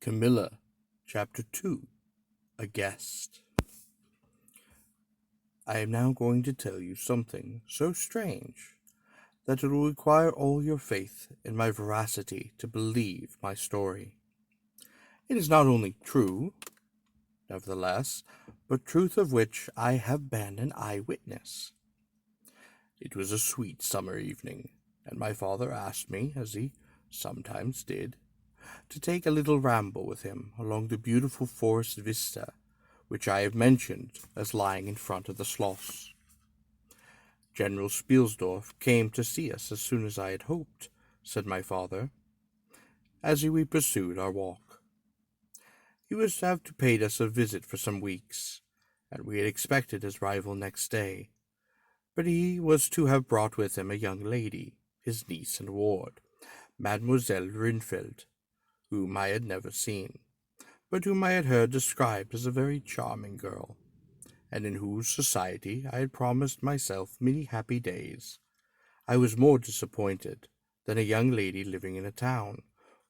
Carmilla, Chapter 2, A Guest. I am now going to tell you something so strange that it will require all your faith in my veracity to believe my story. It is not only true, nevertheless, but truth of which I have been an eyewitness. It was a sweet summer evening, and my father asked me, as he sometimes did, to take a little ramble with him along the beautiful forest vista which I have mentioned as lying in front of the Schloss. General Spielsdorf came to see us as soon as I had hoped, said my father, as we pursued our walk. He was to have paid us a visit for some weeks, and we had expected his arrival next day, but he was to have brought with him a young lady, his niece and ward, Mademoiselle Rinfeld, whom I had never seen, but whom I had heard described as a very charming girl, and in whose society I had promised myself many happy days. I was more disappointed than a young lady living in a town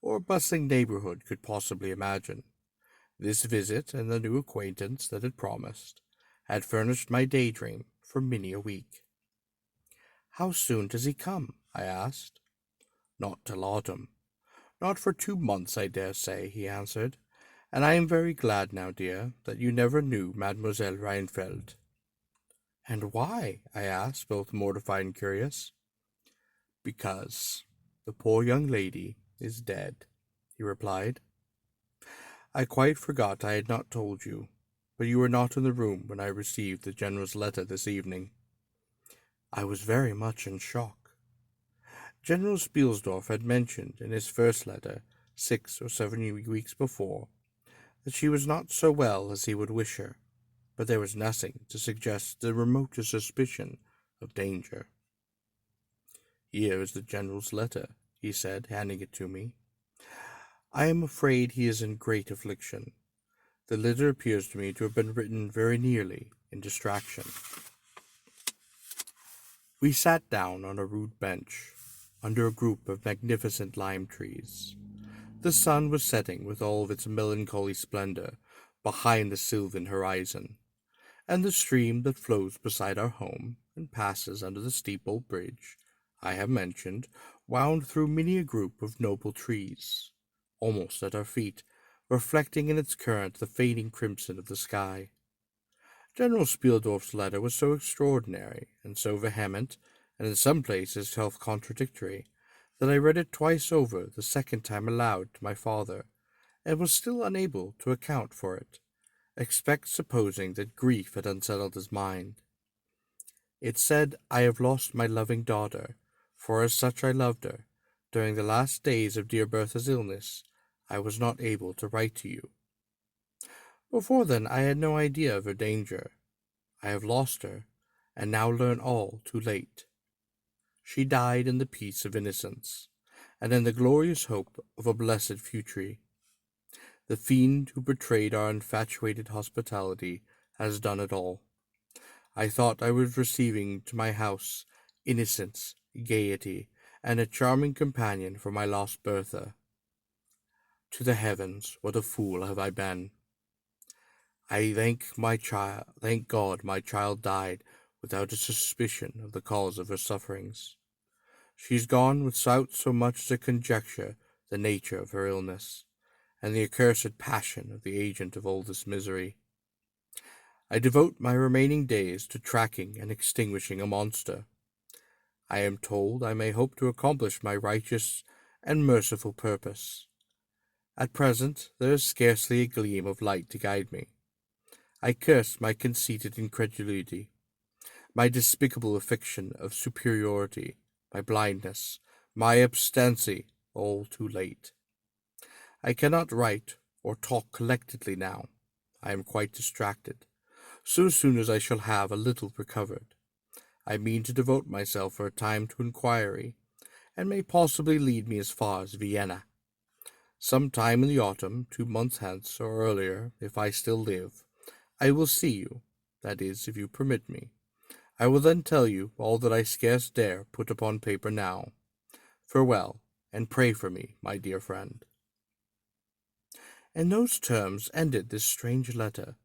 or bustling neighborhood could possibly imagine. This visit and the new acquaintance that it promised had furnished my daydream for many a week. "How soon does he come?" I asked. "Not till autumn. Not for 2 months, I dare say," he answered, "and I am very glad now, dear, that you never knew Mademoiselle Reinfeld." "And why?" I asked, both mortified and curious. "Because the poor young lady is dead," he replied. "I quite forgot I had not told you, but you were not in the room when I received the General's letter this evening." I was very much in shock. General Spielsdorf had mentioned in his first letter, 6 or 7 weeks before, that she was not so well as he would wish her, but there was nothing to suggest the remotest suspicion of danger. "Here is the General's letter," he said, handing it to me. "I am afraid he is in great affliction. The letter appears to me to have been written very nearly in distraction." We sat down on a rude bench, under a group of magnificent lime trees. The sun was setting with all of its melancholy splendor behind the sylvan horizon, and the stream that flows beside our home and passes under the steep old bridge I have mentioned wound through many a group of noble trees, almost at our feet, reflecting in its current the fading crimson of the sky. General Spieldorf's letter was so extraordinary and so vehement, and in some places self-contradictory, that I read it twice over the second time aloud to my father, and was still unable to account for it, except supposing that grief had unsettled his mind. It said, "I have lost my loving daughter, for as such I loved her. During the last days of dear Bertha's illness, I was not able to write to you. Before then I had no idea of her danger. I have lost her, and now learn all too late. She died in the peace of innocence, and in the glorious hope of a blessed future. The fiend who betrayed our infatuated hospitality has done it all. I thought I was receiving to my house innocence, gaiety, and a charming companion for my lost Bertha. To the heavens, what a fool have I been! I thank God my child died without a suspicion of the cause of her sufferings. She's gone without so much as a conjecture the nature of her illness, and the accursed passion of the agent of all this misery. I devote my remaining days to tracking and extinguishing a monster. I am told I may hope to accomplish my righteous and merciful purpose. At present there is scarcely a gleam of light to guide me. I curse my conceited incredulity, my despicable affection of superiority, my blindness, my obstinacy, all too late. I cannot write or talk collectedly now. I am quite distracted. So soon as I shall have a little recovered, I mean to devote myself for a time to inquiry, and may possibly lead me as far as Vienna. Some time in the autumn, 2 months hence, or earlier, if I still live, I will see you, that is, if you permit me. I will then tell you all that I scarce dare put upon paper now. Farewell, and pray for me, my dear friend." In those terms ended this strange letter.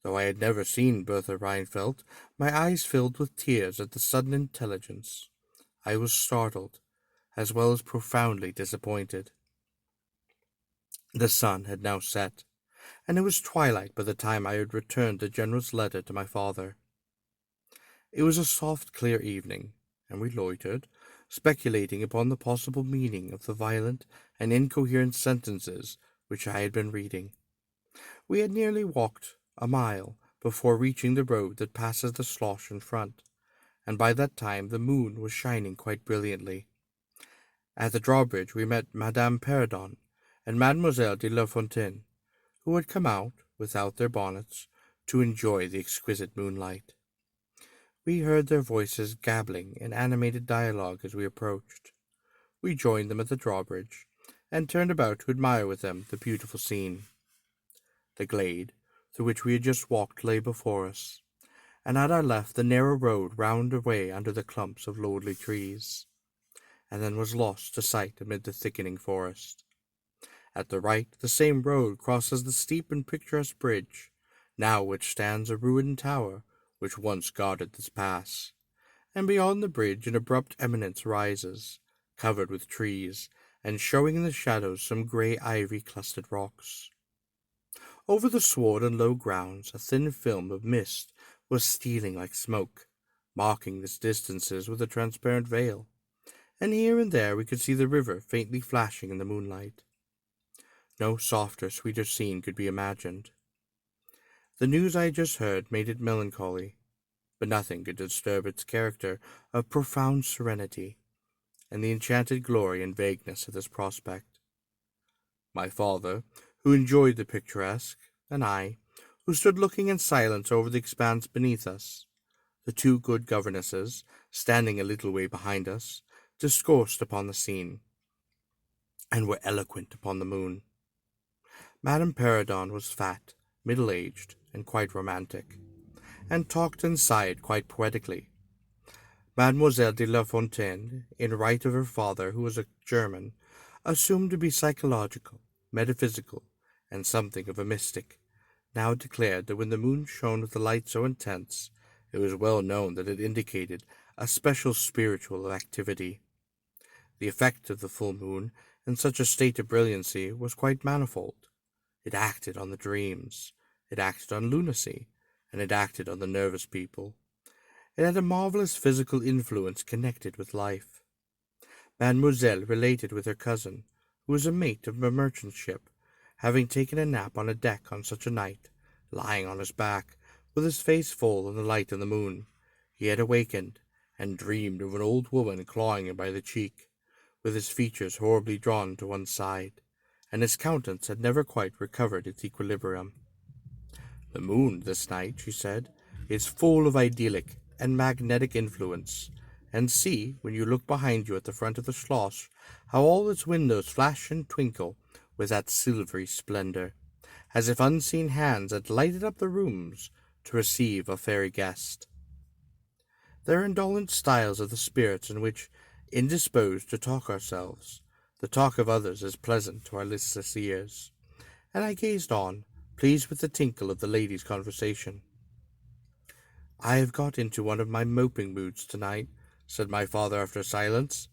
Though I had never seen Bertha Reinfeldt, my eyes filled with tears at the sudden intelligence. I was startled, as well as profoundly disappointed. The sun had now set, and it was twilight by the time I had returned the General's letter to my father. It was a soft, clear evening, and we loitered, speculating upon the possible meaning of the violent and incoherent sentences which I had been reading. We had nearly walked a mile before reaching the road that passes the slosh in front, and by that time the moon was shining quite brilliantly. At the drawbridge we met Madame Perrodon and Mademoiselle de La Fontaine, who had come out, without their bonnets, to enjoy the exquisite moonlight. We heard their voices gabbling in animated dialogue as we approached. We joined them at the drawbridge, and turned about to admire with them the beautiful scene. The glade, through which we had just walked, lay before us, and at our left the narrow road wound away under the clumps of lordly trees, and then was lost to sight amid the thickening forest. At the right the same road crosses the steep and picturesque bridge, now which stands a ruined tower, which once guarded this pass, and beyond the bridge an abrupt eminence rises, covered with trees, and showing in the shadows some grey ivy-clustered rocks. Over the sward and low grounds a thin film of mist was stealing like smoke, marking the distances with a transparent veil, and here and there we could see the river faintly flashing in the moonlight. No softer, sweeter scene could be imagined. The news I had just heard made it melancholy, but nothing could disturb its character of profound serenity, and the enchanted glory and vagueness of this prospect. My father, who enjoyed the picturesque, and I, who stood looking in silence over the expanse beneath us, the two good governesses, standing a little way behind us, discoursed upon the scene, and were eloquent upon the moon. Madame Perrodon was fat, middle-aged, and quite romantic, and talked and sighed quite poetically. Mademoiselle de La Fontaine, in right of her father, who was a German, assumed to be psychological, metaphysical, and something of a mystic, now declared that when the moon shone with a light so intense, it was well known that it indicated a special spiritual activity. The effect of the full moon in such a state of brilliancy was quite manifold. It acted on the dreams, it acted on lunacy, and it acted on the nervous people. It had a marvelous physical influence connected with life. Mademoiselle related with her cousin, who was a mate of a merchant ship, having taken a nap on a deck on such a night, lying on his back, with his face full in the light of the moon, he had awakened, and dreamed of an old woman clawing him by the cheek, with his features horribly drawn to one side, and his countenance had never quite recovered its equilibrium. The moon this night, she said, is full of idyllic and magnetic influence, and see, when you look behind you at the front of the schloss, how all its windows flash and twinkle with that silvery splendor, as if unseen hands had lighted up the rooms to receive a fairy guest. There are indolent styles of the spirits in which, indisposed to talk ourselves, the talk of others is pleasant to our listless ears, and I gazed on, pleased with the tinkle of the ladies' conversation. "I have got into one of my moping moods tonight," said my father after a silence,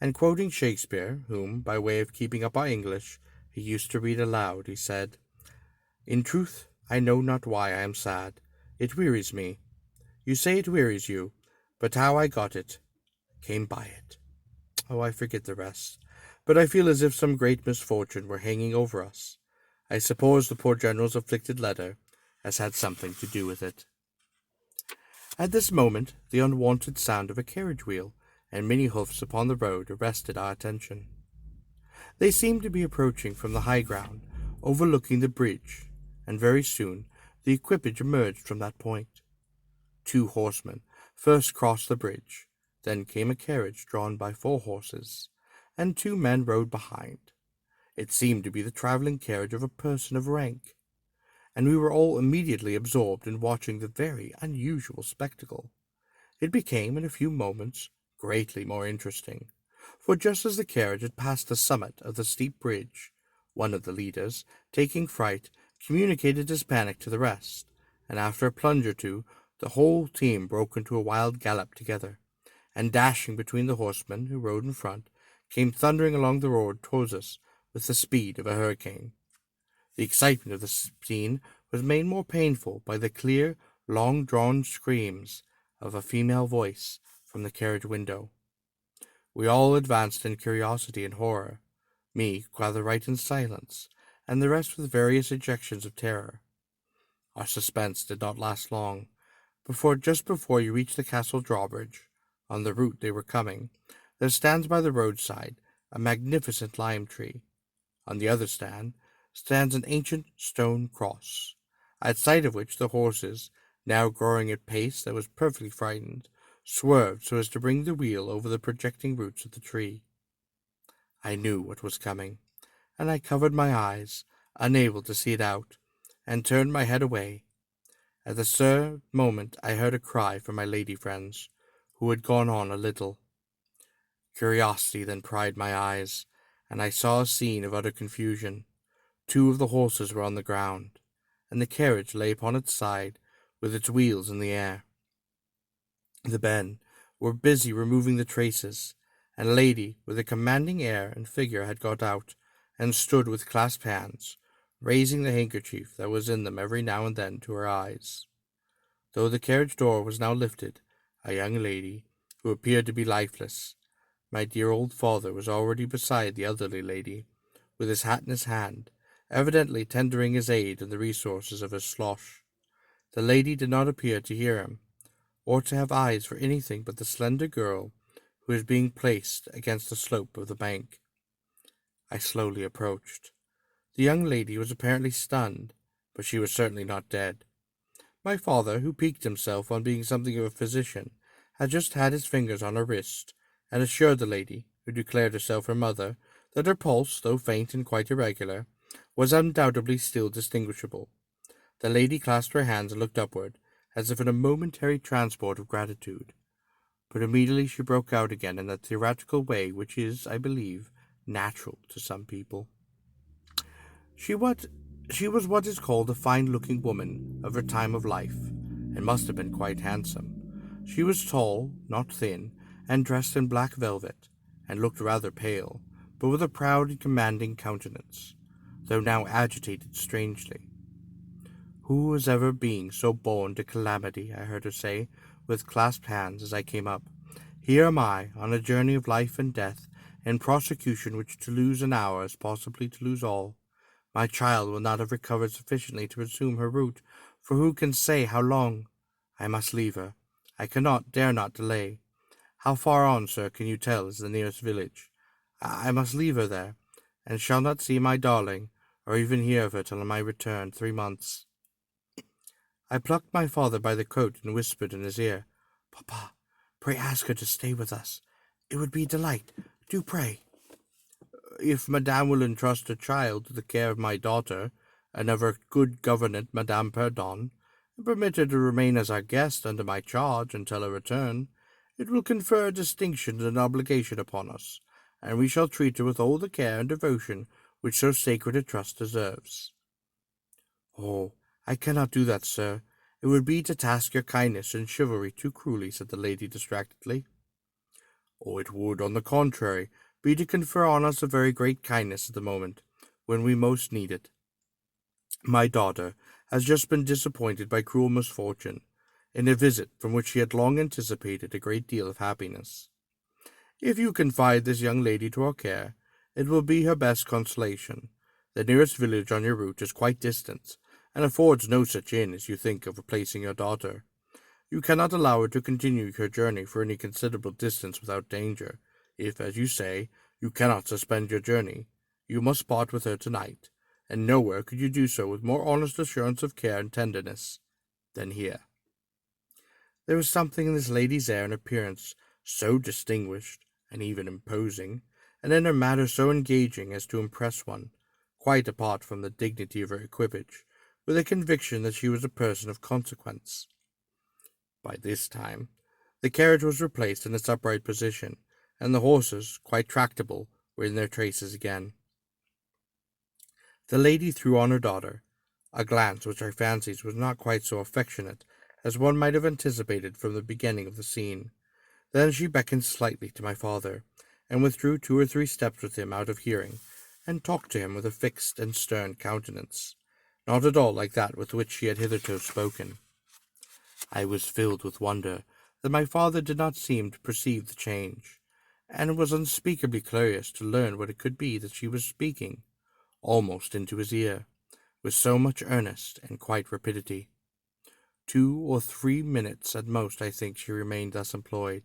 and quoting Shakespeare, whom, by way of keeping up our English, he used to read aloud, he said, "In truth, I know not why I am sad. It wearies me. You say it wearies you, but how I got it, came by it. Oh, I forget the rest, but I feel as if some great misfortune were hanging over us. I suppose the poor General's afflicted letter has had something to do with it." At this moment the unwonted sound of a carriage wheel and many hoofs upon the road arrested our attention. They seemed to be approaching from the high ground, overlooking the bridge, and very soon the equipage emerged from that point. 2 horsemen first crossed the bridge, then came a carriage drawn by 4 horses, and 2 men rode behind. It seemed to be the travelling carriage of a person of rank, and we were all immediately absorbed in watching the very unusual spectacle. It became, in a few moments, greatly more interesting, for just as the carriage had passed the summit of the steep bridge, One of the leaders, taking fright, communicated his panic to the rest, and after a plunge or two, the whole team broke into a wild gallop together, and dashing between the horsemen who rode in front, came thundering along the road towards us with the speed of a hurricane. The excitement of the scene was made more painful by the clear, long-drawn screams of a female voice from the carriage window. We all advanced in curiosity and horror, me rather right in silence, and the rest with various ejections of terror. Our suspense did not last long. Just before you reach the castle drawbridge, on the route they were coming, there stands by the roadside a magnificent lime tree. On the other stands an ancient stone cross, at sight of which the horses, now growing at pace that was perfectly frightened, swerved so as to bring the wheel over the projecting roots of the tree. I knew what was coming, and I covered my eyes, unable to see it out, and turned my head away. At the same moment I heard a cry from my lady friends, who had gone on a little. Curiosity then pried my eyes, and I saw a scene of utter confusion. Two of the horses were on the ground, and the carriage lay upon its side, with its wheels in the air. The men were busy removing the traces, and a lady with a commanding air and figure had got out, and stood with clasped hands, raising the handkerchief that was in them every now and then to her eyes. Though the carriage door was now lifted, a young lady, who appeared to be lifeless, my dear old father was already beside the elderly lady, with his hat in his hand, evidently tendering his aid in the resources of his slosh. The lady did not appear to hear him, or to have eyes for anything but the slender girl who was being placed against the slope of the bank. I slowly approached. The young lady was apparently stunned, but she was certainly not dead. My father, who piqued himself on being something of a physician, had just had his fingers on her wrist, and assured the lady, who declared herself her mother, that her pulse, though faint and quite irregular, was undoubtedly still distinguishable. The lady clasped her hands and looked upward, as if in a momentary transport of gratitude. But immediately she broke out again in that theatrical way which is, I believe, natural to some people. She was what is called a fine-looking woman of her time of life, and must have been quite handsome. She was tall, not thin, and dressed in black velvet, and looked rather pale, but with a proud and commanding countenance, though now agitated strangely. "Who was ever being so born to calamity?" I heard her say, with clasped hands, as I came up. "Here am I, on a journey of life and death, in prosecution which to lose an hour is possibly to lose all. My child will not have recovered sufficiently to resume her route, for who can say how long? I must leave her. I dare not delay. How far on, sir, can you tell, is the nearest village? I must leave her there, and shall not see my darling, or even hear of her till my return, 3 months. I plucked my father by the coat and whispered in his ear, "Papa, pray ask her to stay with us. It would be a delight. Do pray." "If Madame will entrust her child to the care of my daughter, and of her good governante, Madame Perdon, and permit her to remain as our guest under my charge until her return, it will confer a distinction and an obligation upon us, and we shall treat her with all the care and devotion which so sacred a trust deserves." "Oh, I cannot do that, sir. It would be to task your kindness and chivalry too cruelly," said the lady distractedly. "Oh, it would, on the contrary, be to confer on us a very great kindness at the moment, when we most need it. My daughter has just been disappointed by cruel misfortune, in a visit from which she had long anticipated a great deal of happiness. If you confide this young lady to our care, it will be her best consolation. The nearest village on your route is quite distant, and affords no such inn as you think of replacing your daughter. You cannot allow her to continue her journey for any considerable distance without danger. If, as you say, you cannot suspend your journey, you must part with her tonight, and nowhere could you do so with more honest assurance of care and tenderness than here." There was something in this lady's air and appearance so distinguished, and even imposing, and in her manner so engaging as to impress one, quite apart from the dignity of her equipage, with a conviction that she was a person of consequence. By this time, the carriage was replaced in its upright position, and the horses, quite tractable, were in their traces again. The lady threw on her daughter a glance which I fancied was not quite so affectionate as one might have anticipated from the beginning of the scene. Then she beckoned slightly to my father, and withdrew 2 or 3 steps with him out of hearing, and talked to him with a fixed and stern countenance, not at all like that with which she had hitherto spoken. I was filled with wonder that my father did not seem to perceive the change, and was unspeakably curious to learn what it could be that she was speaking, almost into his ear, with so much earnest and quiet rapidity. 2 or 3 minutes at most I think she remained thus employed.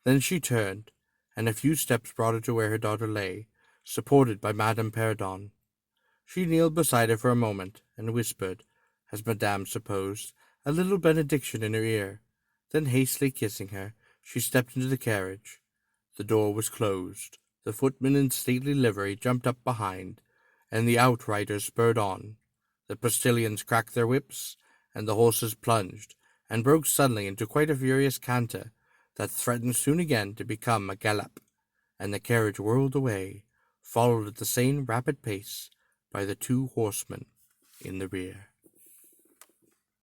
Then she turned, and a few steps brought her to where her daughter lay, supported by Madame Perrodon. She kneeled beside her for a moment, and whispered, as Madame supposed, a little benediction in her ear. Then hastily kissing her, she stepped into the carriage. The door was closed, the footman in stately livery jumped up behind, and the outriders spurred on. The postilions cracked their whips, and the horses plunged, and broke suddenly into quite a furious canter, that threatened soon again to become a gallop, and the carriage whirled away, followed at the same rapid pace by the 2 horsemen in the rear.